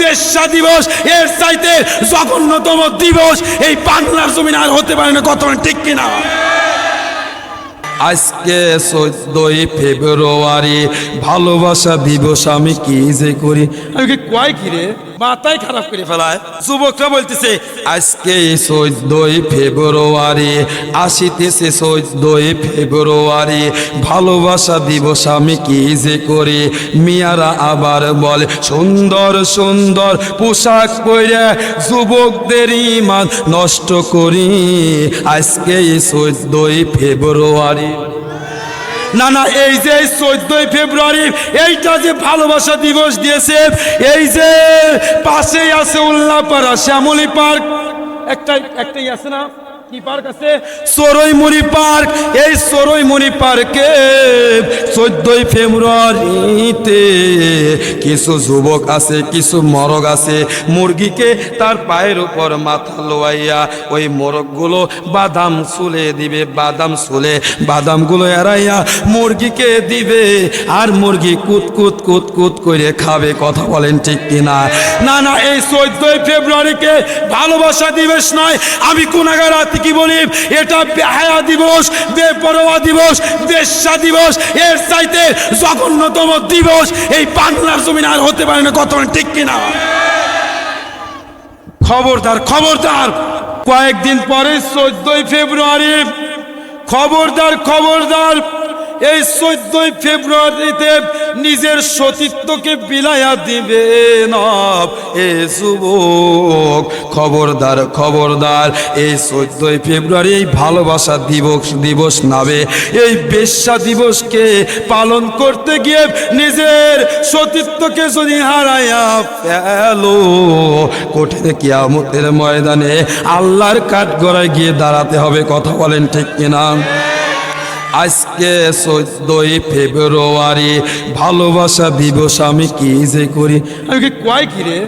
বেশ্যা দিবস, এর চাইতে জঘন্যতম দিবস এই বাংলার জমিন আর হতে পারে না। কত ঠিক কিনা? আজকে 14ই ফেব্রুয়ারি ভালোবাসা দিবস। আমি কি যে করি, আমি কি কয় কি রে, মাথায় খারাপ করে ফেলায়। যুবকরা বলতেছে আজকে 14ই ফেব্রুয়ারি, আসিতেছে 14ই ফেব্রুয়ারি ভালোবাসা দিবস। আমি কি যে করি, মিয়ারা আবার বলে সুন্দর সুন্দর পোশাক পরে যুবকদের ইমান নষ্ট করি। আজকে 14ই ফেব্রুয়ারি। না না, এই যে 14ই ফেব্রুয়ারি এইটা যে ভালোবাসা দিবস দিয়েছে, এই যে পাশেই আছে উল্লাপাড়া শ্যামলী পার্ক, একটাই আছে না, কি পার্ক আছে, সরৈমুড়ি পার্ক। এই সরৈমুড়ি পার্কে 14ই ফেব্রুয়ারিতে কিছু যুবক আছে, কিছু মরগ আছে, মুরগিকে তার পায়ের উপর মাথা লোয়াইয়া ওই মোরগগুলো বাদাম চুলে দিবে, বাদাম চুলে বাদামগুলো এড়াইয়া মুরগিকে দিবে, আর মুরগি কুত কুত কুত কুত করে খাবে। কথা বলেন ঠিক কিনা? না না, এই 14ই ফেব্রুয়ারিকে ভালোবাসা দিবস নয়, আমি গুনাহগার কি বলি, এটা বেহায়া দিবস, বেপরোয়া দিবস, বেশ্যা দিবস, এর চাইতে জঘন্যতম দিবস এই বাংলার জমিন আর হতে পারে না। কত ঠিক কিনা? খবরদার খবরদার, কয়েকদিন পরে 14ই ফেব্রুয়ারি, খবরদার খবরদার, এই 14ই ফেব্রুয়ারিতে নিজের সতীত্বকে বিলাইয়া দিবে না এ যুবক। খবরদার খবরদার, এই 14ই ফেব্রুয়ারি এই ভালোবাসা দিবস নামে এই বেশ্যা দিবসকে পালন করতে গিয়ে নিজের সতীত্বকে যদি হারাইয়া ফেলো, কঠিন কিয়ামতের ময়দানে আল্লাহর কাঠগড়ায় গিয়ে দাঁড়াতে হবে। কথা বলেন ঠিক কিনা? আজকে 14ই ফেব্রুয়ারি ভালোবাসা দিবস। আমি কি যে করি, আমি কি কয় কি রে,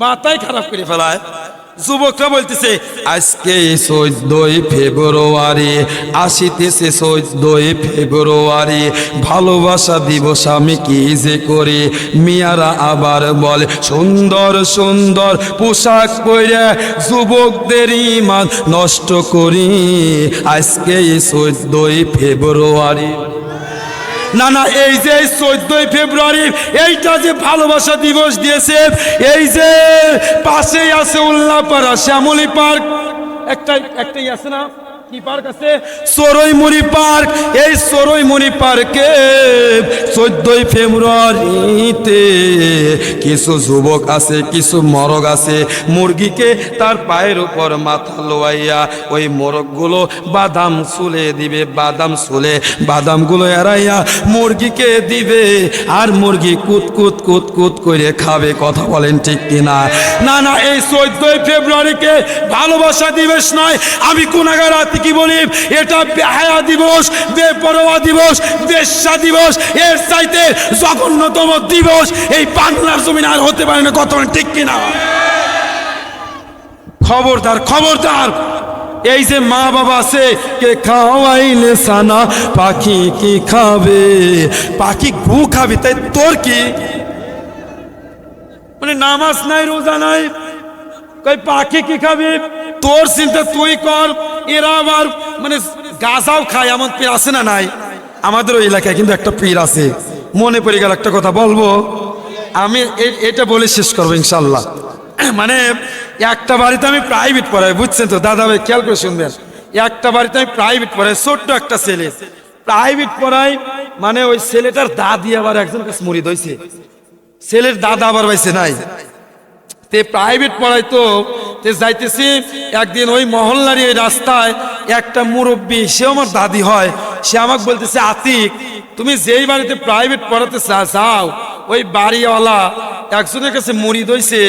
মাথায় খারাপ করে ফেলায়। যুবকরা বলতেছে আজকে 14ই ফেব্রুয়ারি, আসিতেছে 14ই ফেব্রুয়ারি ভালোবাসা দিবস। আমি কি যে করি, মিয়ারা আবার বলে সুন্দর সুন্দর পোশাক পরে যুবকদের ইমান নষ্ট করি। আজকে 14ই ফেব্রুয়ারি। না না, এই যে 14ই ফেব্রুয়ারি এইটা যে ভালোবাসা দিবস দিয়েছে, এই যে পাশেই আছে উল্লাপাড়া শ্যামলী পার্ক, একটাই আছে না, কি পার্ক আছে, সরৈমুড়ি পার্ক। এই সরৈমুড়ি পার্কে 14ই ফেব্রুয়ারিতে কিছু যুবক আছে, কিছু মরগ আছে, মুরগিকে তার পায়ের উপর মাথা লোয়াইয়া ওই মোরগগুলো বাদাম চুলে দিবে, বাদাম চুলে বাদামগুলো এড়াইয়া মুরগিকে দিবে, আর মুরগি কুত কুত কুত কুত করে খাবে। কথা বলেন ঠিক কিনা? না না, এই 14ই ফেব্রুয়ারিকে ভালোবাসা দিবস নয়, আমি গুনাহগার কি বলি, এটা বেহায়া দিবস, বেপরোয়া দিবস, বেশ্যা দিবস, এর চাইতে জঘন্যতম দিবস এই বাংলার জমিন আর হতে পারে না। কত ঠিক কিনা? খবরদার খবরদার, এই যে মা বাবা আছে, কে খাওয়াইলে সানা পাখি কি খাবে, পাখি গু খাবে, তাই তোর কি, মানে নামাজ নাই রোজা নাই, কই পাখি কি খাবে, তোর চিন্তা তুই কর। এরা আবার মানে গাঁজাও খায়, এমন পীর আছে না নাই? আমাদের ওই এলাকায় কিন্তু একটা পীর আছে, মনে পড়ে গেল, একটা কথা বলবো, আমি এটা বলে শেষ করবো ইনশাল্লাহ। মানে একটা বাড়িতে আমি প্রাইভেট পড়াই, বুঝছেন তো দাদা ভাই, খেয়াল করে শুনবেন, একটা বাড়িতে আমি প্রাইভেট পড়াই, ছোট্ট একটা ছেলে প্রাইভেট পড়াই, মানে ওই ছেলেটার দাদি আবার একজন কাছে মুরিদ হয়েছে, ছেলের দাদা আবার পাইছে নাই, তে প্রাইভেট পড়াই তো যাইতেছি, একদিন ওই মহল্লার এই রাস্তায় একটা মুরব্বী, সে আমার দাদি হয়, সে আমাকে বলতেছে আতিক, তুমি যেই বাড়িতে প্রাইভেট পড়াতে যাও, ওই বাড়িওয়ালা একজনের কাছে মুরিদ হইছে,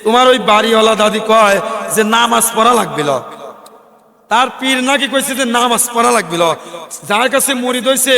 তোমার ওই বাড়িওয়ালা দাদি কয় যে নামাজ পড়া লাগবিল, তার পীর নাকি কইছে যে নামাজ পড়া লাগবিল, যার কাছে মুরিদ হইছে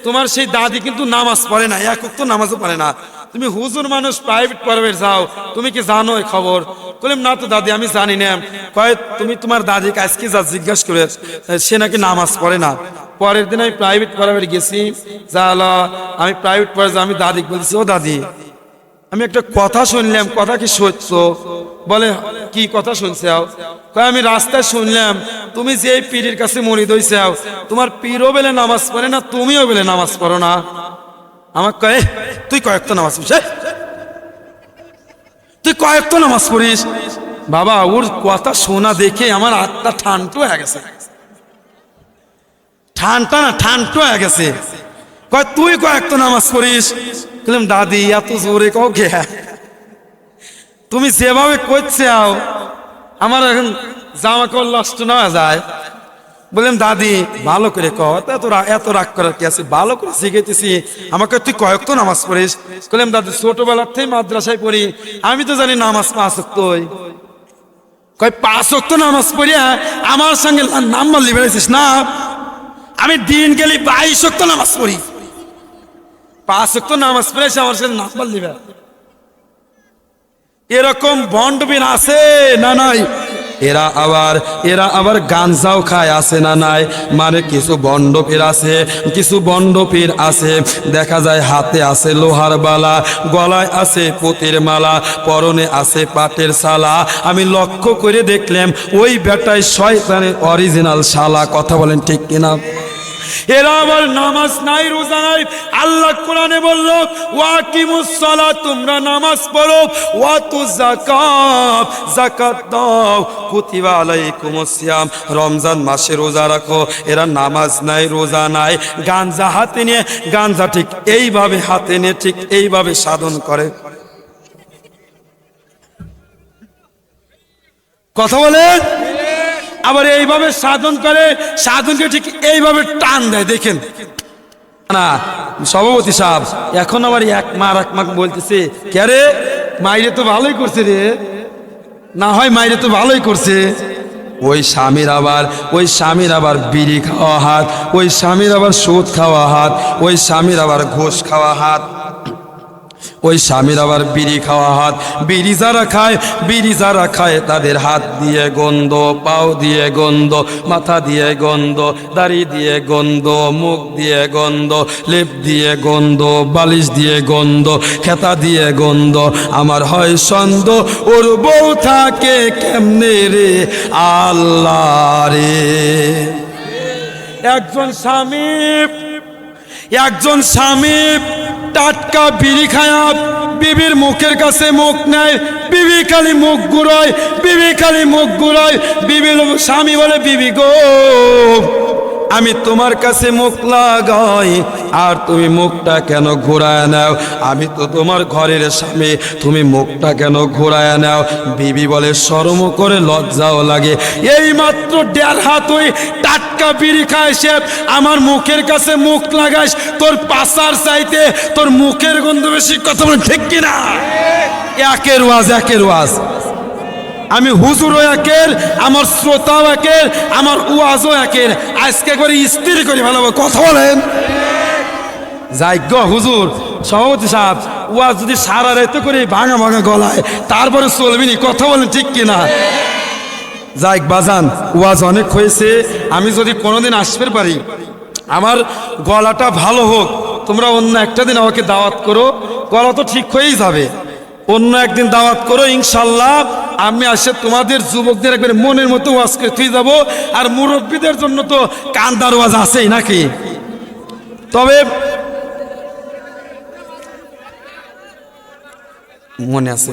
তোমার সেই দাদি কিন্তু নামাজ পড়ে না, এক ওয়াক্ত নামাজও পড়ে না, তুমি হুজুর মানুষ প্রাইভেট পড়াবে যাও, তুমি কি জানো এই খবর? বললাম না তো দাদি, আমি জানি না। কয় তুমি তোমার দাদিকে আজকে যা জিজ্ঞাসা করে, সে নাকি নামাজ পড়ে না। পরের দিন আমি প্রাইভেট পড়াবে গেছি, যা আমি প্রাইভেট পড়ে, আমি দাদিকে বলছি, ও দাদি আমি একটা কথা শুনলাম, কথা কি সত্য? বলে কি কথা শুনছাও? কয় আমি রাস্তায় শুনলাম তুমি যে পীরের কাছে মুরিদ হইছাও, তোমার পীরও বেলে নামাজ পড়ে না, তুমিও বেলে নামাজ পড়ো না। আমার কয় তুই কয়েকটা নামাজ পড়িস, তুই কয়েকটা নামাজ পড়িস? বাবা ওর কথা শোনা দেখে আমার আত্মা ঠান্ডা হয়ে গেছে, ঠান্ডা না ঠান্ডা হয়ে গেছে। কয় তুই কয়েকটা নামাজ পড়িস? বললাম দাদি এত জোরে কও কে? তুমি যেভাবে করছাও আমার এখন জামা কাপড় নষ্ট না যায়। বললাম দাদি ভালো করে কও, এত রাগ করার কি আছে, ভালো করে শিখেতেছি। আমাকে তুই কয়েকটা নামাজ পড়িস? বললাম দাদি ছোটবেলার থেকে মাদ্রাসায় পড়ি, আমি তো জানি নামাজ 5 ওয়াক্ত। কয় 5 ওয়াক্ত নামাজ পড়িয়া আমার সঙ্গে নাম্বার লিবেড়েছিস না? আমি দিন গেলি 22 ওয়াক্ত নামাজ পড়ি, 5 ওয়াক্ত নামাজ পড়েছে আমার সাথে নাম্বার লিবে। এরকম ভণ্ডপীর আছে না নাই? এরা আবার গাঞ্জাও খায়, আছে না নাই? মানে কিছু ভণ্ডপীর আছে, কিছু ভণ্ডপীর আছে দেখা যায় হাতে আছে লোহার বালা, গলায় আছে পুতির মালা, পরনে আছে পাটের শালা। আমি লক্ষ্য করে দেখলাম ওই বেটায় শয়তানের অরিজিনাল শালা। কথা বলেন ঠিক কিনা? এরা আবার নামাজ নাই, রোজা নাই। আল্লাহ কোরআনে বলল ওয়াকিমুস সালাত, তোমরা নামাজ পড়ো, ওয়াতুজ যাকাত, যাকাত দাও, কুতিবা আলাইকুমুস সিয়াম, রমজান মাসে রোজা রাখো। এরা নামাজ নাই, রোজা নাই, গাঞ্জা হাতে নিয়ে, গাঞ্জা ঠিক এইভাবে হাতে নিয়ে ঠিক এইভাবে সাধন করে। কথা বলেন। আবার এইভাবে সাধন করে, সাধনকে ঠিক এইভাবে টান দেয়। দেখেন না সভাপতি সাহেব এখন আবার এক মাক বলতেছে কে রে, মাইরে তো ভালোই করছে রে, না হয় মাইরে তো ভালোই করছে। ওই স্বামীর আবার বিড়ি খাওয়া হাত, ওই স্বামীর আবার সুদ খাওয়া হাত, ওই স্বামীর আবার ঘুষ খাওয়া হাত, ওই স্বামীর আবার বিড়ি খাওয়া হাত। বিড়ি যারা খায় তাদের হাত দিয়ে গন্ধ, পাও দিয়ে গন্ধ, মাথা দিয়ে গন্ধ, দাড়ি দিয়ে গন্ধ, মুখ দিয়ে গন্ধ, লেপ দিয়ে গন্ধ, বালিশ দিয়ে গন্ধ, খেতা দিয়ে গন্ধ। আমার হয় সন্দেহ ওর বউ থাকে কেমনে রে আল্লাহ রে। একজন স্বামী টাটকা বিড়ি খায়া বিবির মুখের কাছে মুখ নেয়, বিবি খালি মুখ ঘুরায়, বিবি স্বামী বলে বিবি গো আমি তোমার কাছে মুখ লাগাই আর তুমি মুখটা কেন ঘোরায় নাও? আমি তো তোমার ঘরের স্বামী, তুমি মুখটা কেন ঘোরায় নাও? বিবি বলে শরম করে লজ্জাও লাগে, এই মাত্র 1.5 হাত ওই টাটকা বিড়ি খায় সে আমার মুখের কাছে মুখ লাগাইস, তোর পাশার চাইতে তোর মুখের গন্ধ বেশি। কথা বলে ঠিক কিনা? একের ওয়াজ আমি হুজুরও একের, আমার শ্রোতাও একের, আমার ওয়াজও একের। আজকে করে স্ত্রী করে ভালো কথা বলেন। যাই গো হুজুর সভাপতি সাহেব, ওয়াজ যদি সারা রাইতে করে ভাঙা গলায় তারপরে চলবি নি। কথা বলেন ঠিক কিনা? যাই বাজান, ওয়াজ অনেক হয়েছে। আমি যদি কোনোদিন আসতে পারি, আমার গলাটা ভালো হোক, তোমরা অন্য একটা দিন আমাকে দাওয়াত করো, গলা তো ঠিক হয়েই যাবে। অন্য একদিন দাওয়াত করো ইনশাল্লাহ, আমি আসে তোমাদের যুবকদের একবার মনের মতো ওয়াজ করে থুই যাবো। আর মুরব্বীদের জন্য তো কান্দার ওয়াজ আছেই নাকি? তবে মনে আছে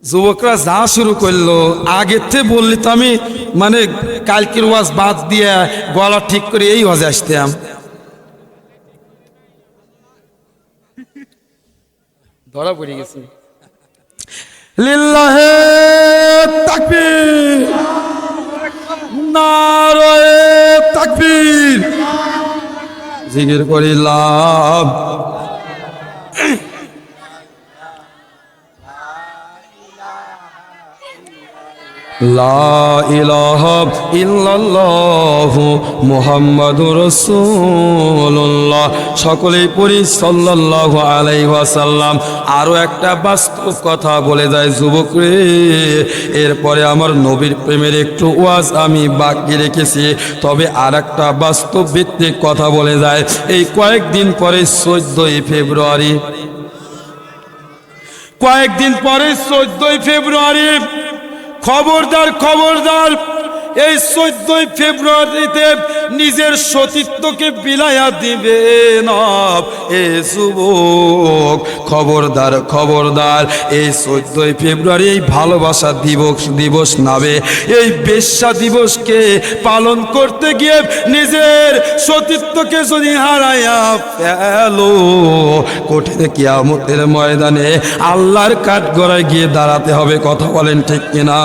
যুবকরা যা শুরু করলো, আগের থেকে বললি তো আমি মানে কালকের ওয়াজ বাদ দিয়ে গলা ঠিক করে এই ওয়াজে আসতাম। ধরা পড়ে গেছি। লিল্লাহে তাকবীর, নারায়ে তাকবীর, জিকির করিলাম। লা ইলাহা ইল্লাল্লাহু মুহাম্মাদুর রাসূলুল্লাহ। সকলেই পড়ি সাল্লাল্লাহু আলাইহি ওয়াসাল্লাম। আরো একটা বাস্তব কথা বলে যায় যুবক রে, এরপরে আমার নবীর প্রেমের একটু ওয়াজ আমি বাকি রেখেছি, তবে আর একটা বাস্তব ভিত্তিক কথা বলে যায়। এই কয়েকদিন পরে 14ই ফেব্রুয়ারি, কয়েকদিন পরে 14ই ফেব্রুয়ারি, খবরদার খবরদার, এই 14ই ফেব্রুয়ারিতে নিজের সতীত্বকে বিলাইয়া দিবে না এ যুবক। খবরদার খবরদার, এই 14ই ফেব্রুয়ারি এই ভালোবাসা দিবস নামে এই বেশ্যা দিবসকে পালন করতে গিয়ে নিজের সতীত্বকে যদি হারাইয়া ফেলো, কঠিন কিয়ামতের ময়দানে আল্লাহর কাঠগড়ায় গিয়ে দাঁড়াতে হবে। কথা বলেন ঠিক কিনা?